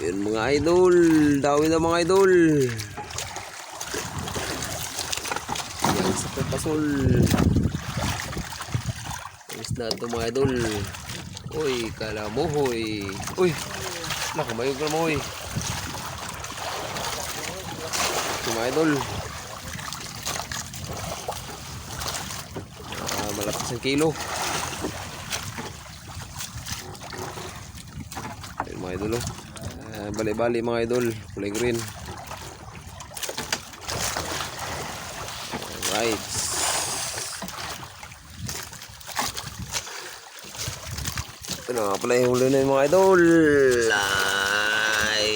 Yun mga idol, dawin na mga idol. Yan sa pepasol. Ayos na ito mga idol. Uy, kalamuhoy. Uy, nakamayog na mo. Ito mga idol. Malapit sa kilo. Ayun mga idol. Bali-bali mga idol, kulay green. Alright. Ito na nga pala yung huli na yung mga idol. Ay,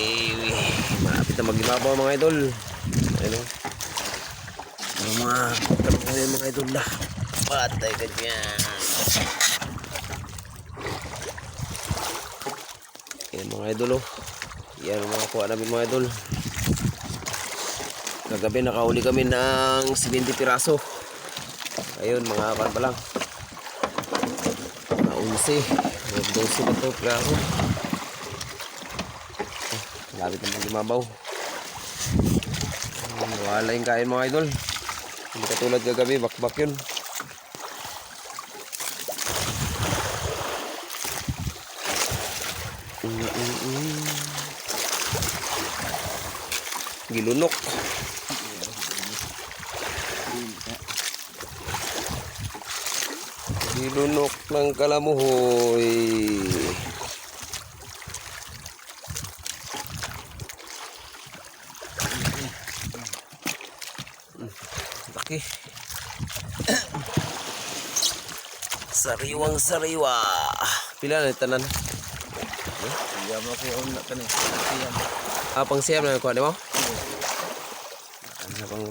malapit na mag-ibabaw mga idol. Ayun o. Mga idol na. Patay ka dyan. Yan mga idol o. Yan ang mga kuha namin mga idol. Kagabi nakahuli kami ng 70 piraso. Ayun mga kan pa lang. Mga 11. Mga 12 na ito piraso. Malapit na mag-imabaw. Wala yung kain mga idol. Hindi katulad kagabi, bakbak yun. Gilunok. Gilunok ng kalamuhoy. Laki. Sariwang sariwa. Pila na tanan? Iya mo kay una kani. Pang siyam na kuha mo? Ano pang